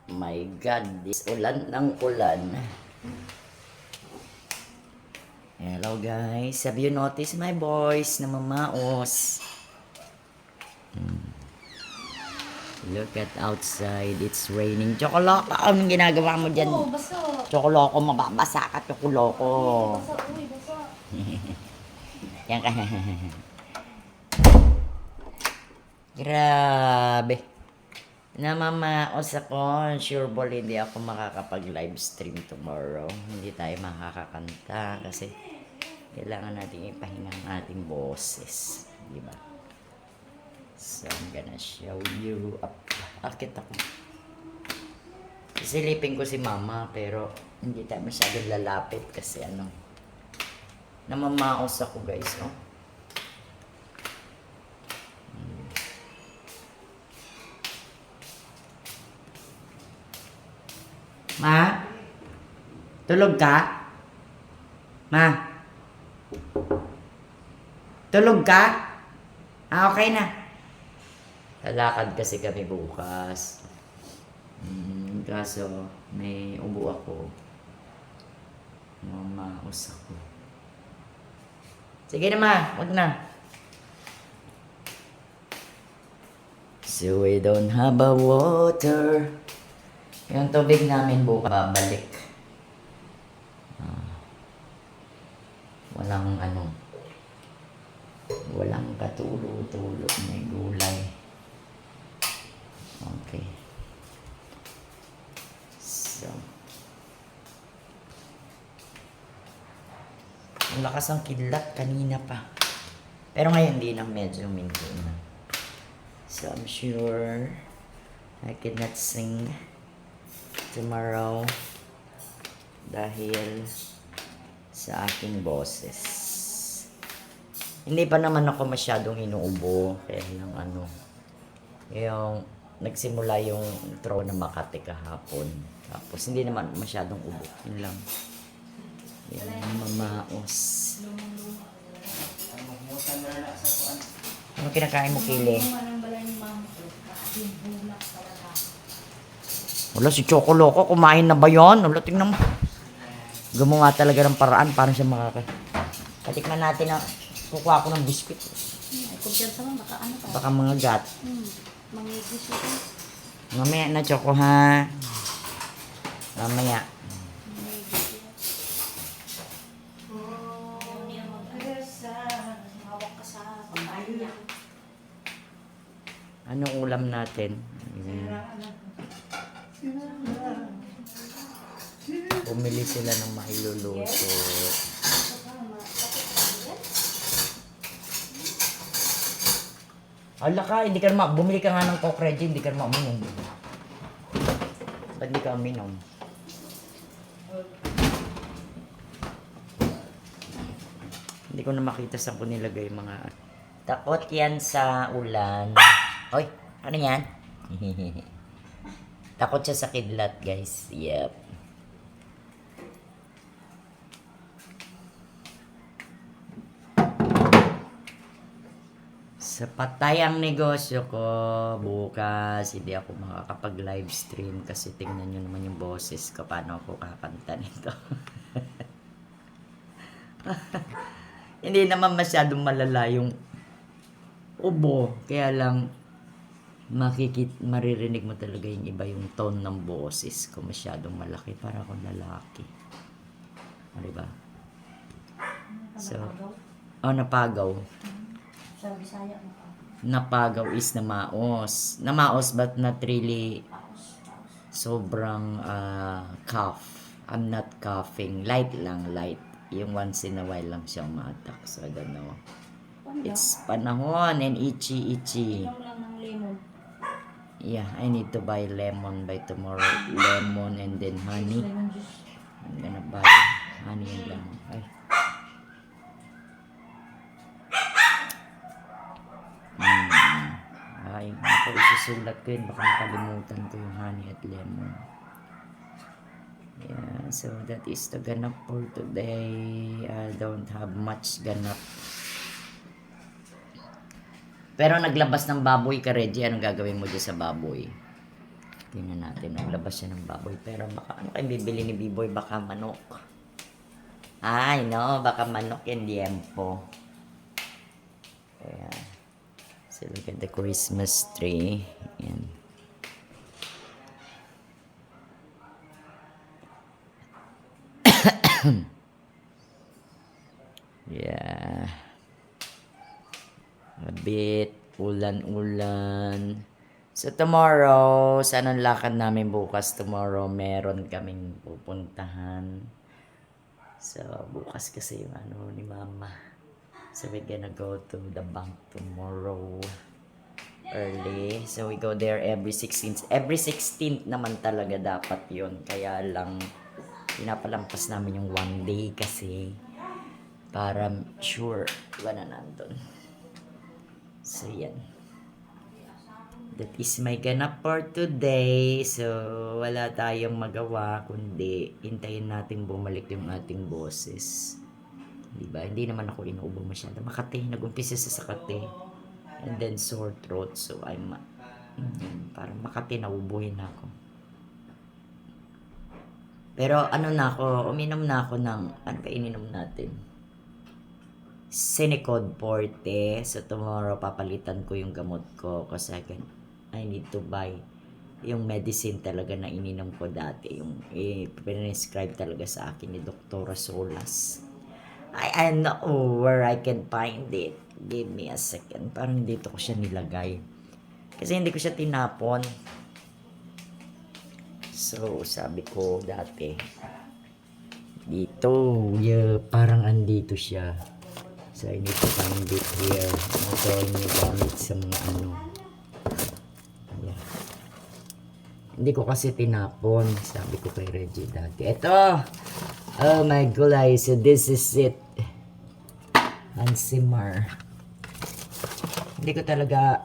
My God, this ulan ng ulan. Hello guys, have you noticed my voice na mamaos? Look at outside, it's raining. Chocoloko, anong ginagawa mo dyan? Oo, basa. Chocoloko, mababasa ka, chocoloko. Basa, uy, basa. Yan ka. Grabe. Namamaos ako. Sure ball, hindi ako makakapag-live stream tomorrow. Hindi tayo makakakanta kasi kailangan natin ipahinga ang ating boses. Diba? So, I'm gonna show you up. Akit ako. Silipin ko si mama pero hindi tayo masyadong lalapit kasi namamaos ako guys. Oh. Ma? Tulog ka? Ma? Tulog ka? Okay na. Lalakad kasi kami bukas. Kaso may ubo ako. Mamaos ako. Sige na ma, wag na. So we don't have a water. Yung tubig namin bukas babalik. Walang katulo-tulo, may gulay. Okay. So. Ang lakas ang kidlat kanina pa. Pero ngayon hindi na medyo minto na. So I'm sure I cannot sing tomorrow dahil sa aking boses. Hindi pa naman ako masyadong inuubo kaya lang yung nagsimula yung intro na Makati kahapon. Tapos hindi naman masyadong ubo. Yun lang. Yun ang mamaos. Ano kinakain mo, Kili? Wala, si Chocoloko, kumain na ba yun? Wala, tingnan mo. Gumawa talaga ng paraan para siya Patikman natin na kukuha ko ng biscuit. Ay, kumpiyansa mo, baka ano pa. Baka mga gat. Mga biscuit. Mamaya na, Choco, ha? Mamaya. Anong ulam natin? Bumili sila ng mailuluto. Ala ka, hindi ka naman, bumili ka nga ng Coke Reggie, hindi ka naman uminom. Ba't hindi ka uminom? Hindi ko na makita saan ko nilagay mga... Takot yan sa ulan. Hoy, ano yan? Takot siya sa kidlat, guys. Yep. Sa patayang negosyo ko bukas, hindi ako makakapag-live stream kasi tingnan nyo naman yung boses ko. Paano ako kakanta nito? Hindi naman masyadong malala yung ubo. Kaya lang maririnig mo talaga yung iba yung tone ng boses ko. Masyadong malaki para akong lalaki. O, diba? So, napagaw. Sa Bisaya mo pa. Napagaw is namaos. Namaos but not really sobrang cough. I'm not coughing. Light lang, light. Yung once in a while lang siyang ma-attack. So I don't know. It's panahon and itchy. Inom lang ng lemon. Yeah, I need to buy lemon by tomorrow. Lemon and then honey. Lemon juice. I'm gonna buy honey and lemon. Ay, ako isusulat ko yun. Baka makalimutan ko yung honey at lemon. Yeah, so that is the ganap for today. I don't have much ganap. Pero naglabas ng baboy ka, Reggie. Anong gagawin mo dyan sa baboy? Tingnan natin, naglabas siya ng baboy. Pero baka, ano kayong bibili ni Biboy? Baka manok. Ay, no, baka manok yung liempo. Ayan. So, look at the Christmas tree. Ayan. Yeah. A bit ulan-ulan. So tomorrow, sa anong lakad namin bukas? Tomorrow, meron kaming pupuntahan. So bukas kasi yung ano ni Mama. So we're gonna go to the bank tomorrow early. So we go there every 16th. Every 16th naman talaga dapat yun. Kaya lang, pinapalampas namin yung 1 day kasi para sure wala na nandun. So yan. That is my ganap for today. So wala tayong magawa kundi hintayin natin bumalik yung ating boses. Diba? Hindi naman ako inuubo masyado. Makati. Nag-umpisa sa Makati. And then sore throat. So I'm parang Makati naubuhin ako. Pero ano na ako, uminom na ako ng, ano ba ininom natin? Sinicod Forte. So tomorrow papalitan ko yung gamot ko kasi I need to buy yung medicine talaga na ininom ko dati. Yung prescribe talaga sa akin ni Dr. Solas. I know where I can find it. Give me a second. Parang dito ko siya nilagay. Kasi hindi ko siya tinapon. So, sabi ko dati, dito, yeah, parang andito siya. So, I need to find it here. Ito yung gamit sa mga ano. Yeah. Hindi ko kasi tinapon. Sabi ko kay Reggie dati. Ito! Oh my God, so this is it. Hansimar. Hindi ko talaga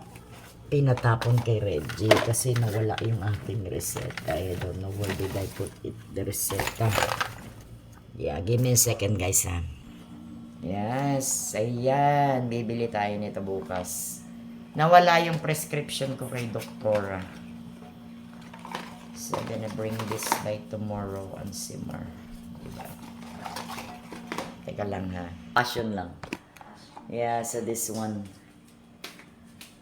pinatapon kay Reggie kasi nawala yung aking reseta. I don't know where did I put it, the reseta. Yeah, give me a second guys ha. Yes, ayan. Bibili tayo nito bukas. Nawala yung prescription ko kay doktora. So, I'm gonna bring this by tomorrow on Simmer. Diba? Teka lang ha. Passion lang. Yeah, so this one.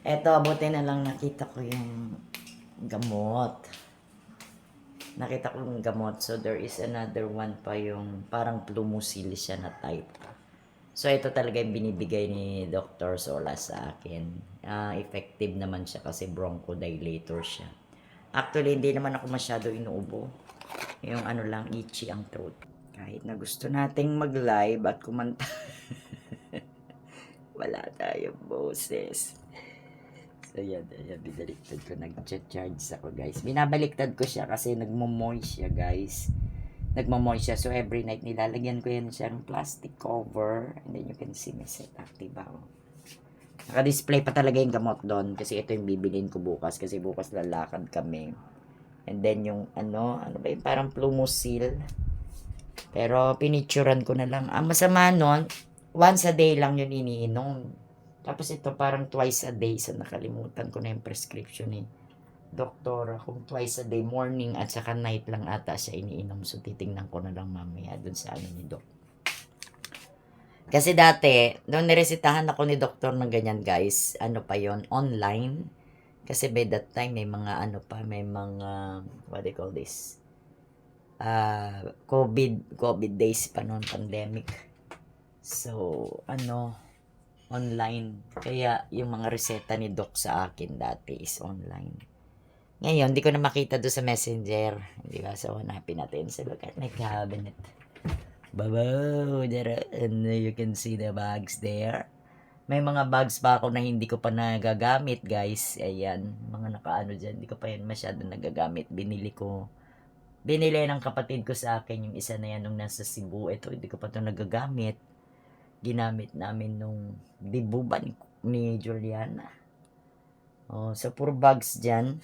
Eto, buti na lang nakita ko yung gamot. Nakita ko yung gamot. So, there is another one pa yung parang Plumusil siya na type. So, ito talaga yung binibigay ni Dr. Sola sa akin. Effective naman siya kasi bronchodilator siya. Actually, hindi naman ako masyado inuubo. Yung ano lang, itchy ang throat. Kahit na gusto nating mag-live at kumanta. Wala tayong boses. So, yan. Binaliktad ko. Nag-charge ako, guys. Binabaliktad ko siya kasi nagmo-moist siya, guys. Nagmo-moist siya. So, every night nilalagyan ko yan siya ng plastic cover. And then you can see my setup, diba? Naka-display pa talaga yung gamot doon. Kasi ito yung bibilin ko bukas. Kasi bukas lalakad kami. And then yung ano ba yung parang Plumusil. Pero pinicturan ko na lang. Ang masama nun, once a day lang yun iniinom. Tapos ito parang twice a day. So nakalimutan ko na yung prescription ni doktora. Kung twice a day, morning at saka night lang ata siya iniinom. So titingnan ko na lang mamaya dun sa ano ni Doc. Kasi dati, nung niresitahan ako ni doktor ng ganyan guys, ano pa yon online. Kasi by that time, may mga ano pa, may mga, what do you call this? COVID days pa noon, pandemic. So, online. Kaya yung mga reseta ni Doc sa akin dati is online. Ngayon, di ko na makita doon sa messenger. Di ba? So, hanapin natin. So, look at my cabinet. Babaw! And you can see the bags there. May mga bags pa ako na hindi ko pa nagagamit, guys. Ayan. Mga nakaano dyan. Hindi ko pa yan masyado nagagamit. Binili ng kapatid ko sa akin yung isa na yan nung nasa Cebu. Ito, hindi ko pa ito nagagamit. Ginamit namin nung dibuban ni Juliana. Oh, so puro bags dyan.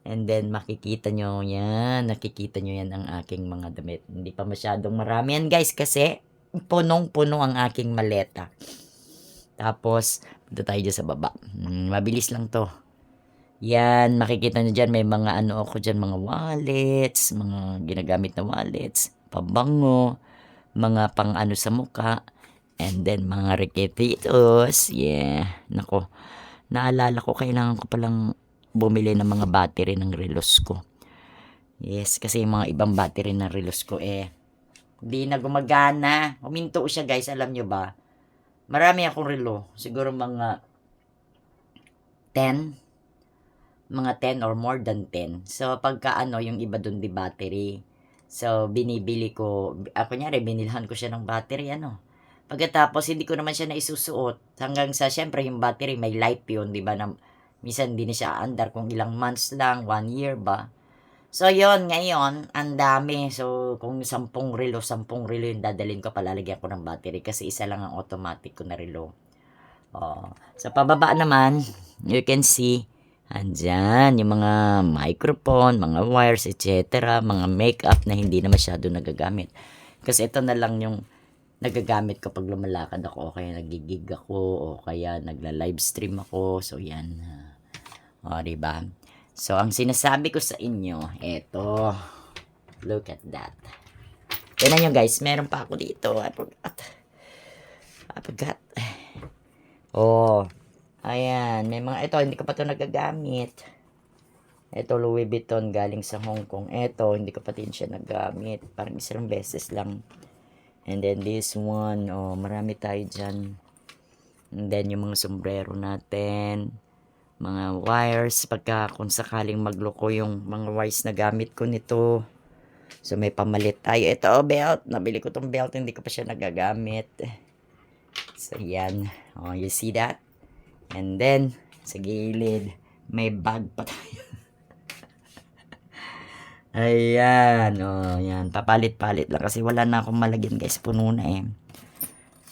And then makikita nyo yan. Nakikita nyo yan ang aking mga damit. Hindi pa masyadong marami yan guys kasi punong-puno ang aking maleta. Tapos, punta tayo dyan sa baba. Mabilis lang to. Yan, makikita nyo dyan, may mga ano ako dyan, mga wallets, mga ginagamit na wallets, pabango, mga pang ano sa muka, and then mga reketitos. Yeah, nako, naalala ko, kailangan ko palang bumili ng mga battery ng relos ko. Yes, kasi yung mga ibang battery ng relos ko hindi na gumagana. Huminto siya guys, alam nyo ba? Marami akong relo, siguro mga 10, mga 10 or more than 10. So, pagka ano, yung iba dun di battery. So, binibili ko, kunyari, binilhan ko siya ng battery, ano. Pagkatapos, hindi ko naman siya naisusuot. Hanggang sa, syempre, yung battery, may life yun, di ba, na minsan hindi na siya andar kung ilang months lang, 1 year ba. So, yon ngayon, ang dami. So, kung 10 relo yung dadalhin ko, palalagyan ko ng battery kasi isa lang ang automatic ko na relo. Oh. Sa pababa naman, you can see, andyan, yung mga microphone, mga wires, etc. Mga makeup na hindi na masyado nagagamit. Kasi ito na lang yung nagagamit ko pag lumalakad ako, o kaya nagigig ako, o kaya nagla-livestream ako. So, yan. O, diba? So, ang sinasabi ko sa inyo, eto. Look at that. Tignan nyo guys, meron pa ako dito. I forgot. Oh, ayan. May mga, ito, hindi ko pa ito nagagamit. Ito, Louis Vuitton, galing sa Hong Kong. Ito, hindi ko pa din siya nagamit. Parang isang beses lang. And then this one, oh, marami tayo dyan. And then yung mga sombrero natin. Mga wires, pagka kung sakaling magloko yung mga wires na gamit ko nito. So, may pamalit tayo. Ito, belt. Nabili ko tong belt, hindi ko pa siya nagagamit. So, yan. Oh, you see that? And then, sa gilid, may bag pa tayo. Ayan. Oh, yan. Papalit-palit lang kasi wala na akong malagyan guys. Puno na eh.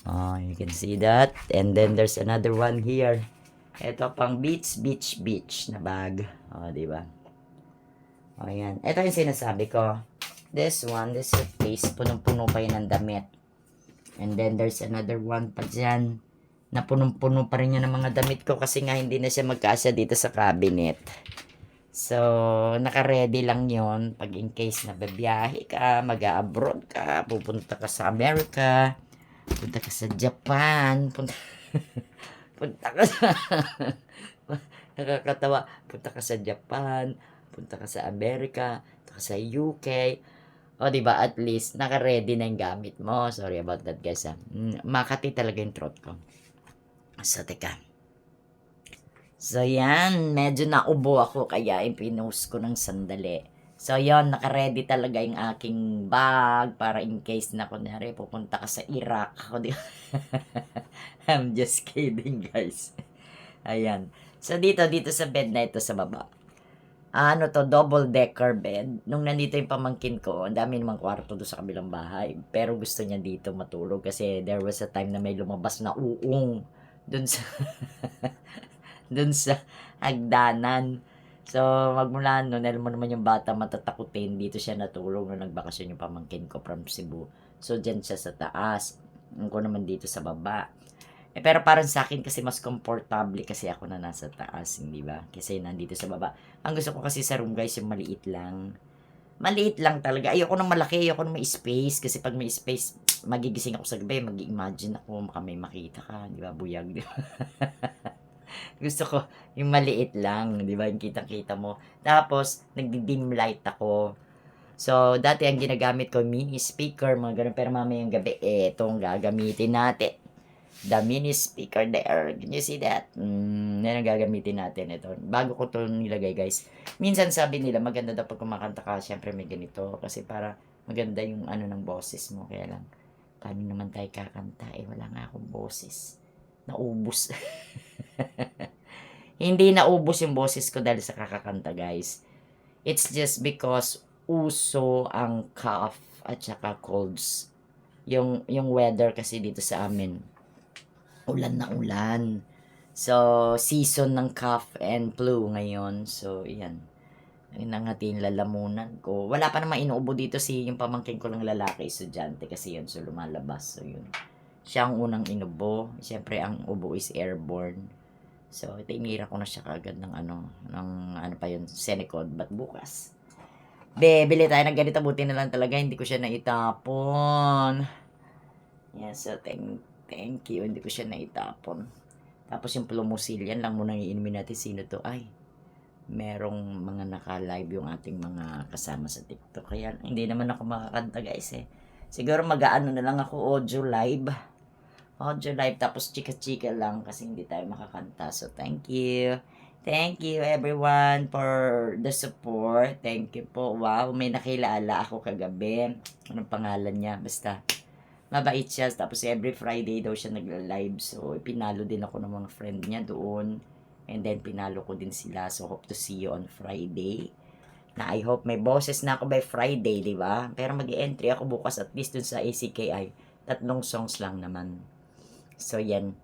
Oh, you can see that. And then, there's another one here. Ito pang beach na bag. O, diba? O, yan. Ito yung sinasabi ko. This suitcase, punong-puno pa yun ng damit. And then, there's another one pa dyan, na punong-puno pa rin yan ng mga damit ko kasi nga hindi na siya magkasya dito sa cabinet. So, naka-ready lang yon pag in case na babiyahe ka, mag-abroad ka, pupunta ka sa America, punta ka sa Japan, punta ka sa nakakatawa, punta ka sa Japan, punta ka sa America, punta ka sa UK. O, diba, at least, naka-ready na yung gamit mo. Sorry about that, guys, ha. Makati talaga yung throat ko. So, teka. So, yan. Medyo naubo ako, kaya ipinost ko ng sandali. So, yon, naka-ready talaga yung aking bag para in case na, kunyari, pupunta ka sa Iraq. O, diba? I'm just kidding, guys. Ayan. So, dito sa bed na ito sa baba. Ano to, double-decker bed. Nung nandito yung pamangkin ko, ang dami namang kwarto doon sa kabilang bahay. Pero gusto niya dito matulog kasi there was a time na may lumabas na uong doon sa doon sa hagdanan. So, magmula noon, alam mo naman yung bata matatakutin, dito siya natulog nung nagbakasyon yung pamangkin ko from Cebu. So, dyan siya sa taas. Ako naman dito sa baba. Pero parang sa akin kasi mas komportable kasi ako na nasa taas, hindi ba? Kasi nandito sa baba. Ang gusto ko kasi sa room guys, yung maliit lang. Maliit lang talaga. Ayoko ng malaki, ayoko ng may space. Kasi pag may space, magigising ako sa gabi, mag-imagine ako, baka may makita ka, di ba? Buyag, di ba? Gusto ko yung maliit lang, di ba? Yung kitang-kita mo. Tapos, nagdi-dim light ako. So, dati ang ginagamit ko, mini speaker, mga ganun. Pero mamayang gabi, itong gagamitin natin. The mini speaker there. Can you see that? Yan ang gagamitin natin. Ito. Bago ko to nilagay, guys. Minsan sabi nila, maganda daw pag kumakanta ka, syempre may ganito. Kasi para maganda yung ano ng boses mo. Kaya lang, paano naman tayo kakanta? Wala nga akong boses. Naubos. Hindi naubos yung boses ko dahil sa kakakanta, guys. It's just because uso ang cough at saka colds. Yung weather kasi dito sa amin, ulan na ulan. So, season ng cough and flu ngayon. So, yan. Yun ang ating lalamunan ko. Wala pa naman inuubo dito yung pamangkin ko lang lalaki, estudyante kasi yun. So, lumalabas. So, yun. Siya ang unang inubo. Siyempre, ang ubo is airborne. So, tinira ko na siya kagad ng ano pa yun, Senecod. But bukas, bili tayo ng ganito. Buti na lang talaga, hindi ko siya naitapon. Yan, so thank you. Hindi ko siya naitapon. Tapos yung Plumosil, yan lang muna iinumin natin. Sino to? Ay, merong mga naka-live yung ating mga kasama sa TikTok. Kaya hindi naman ako makakanta guys eh. Siguro mag-aano na lang ako audio live. Audio live tapos chika-chika lang kasi hindi tayo makakanta. So thank you. Thank you everyone for the support. Thank you po. Wow, may nakilala ako kagabi. Anong pangalan niya? Basta mabait siya. Tapos every Friday daw siya nagla-live. So pinalo din ako ng mga friend niya doon. And then pinalo ko din sila. So hope to see you on Friday. Na I hope may boses na ako by Friday, di ba? Pero mag-entry ako bukas at least dun sa ACKI. 3 songs lang naman. So yan,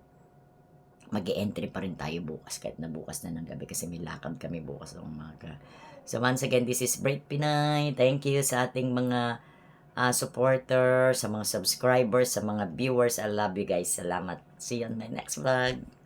mag-entry pa rin tayo bukas kahit na bukas na ng gabi kasi may lakad kami bukas ng umaga. So once again, this is Bright Pinay. Thank you sa ating mga supporters, sa mga subscribers, sa mga viewers. I love you guys. Salamat. See you on my next vlog.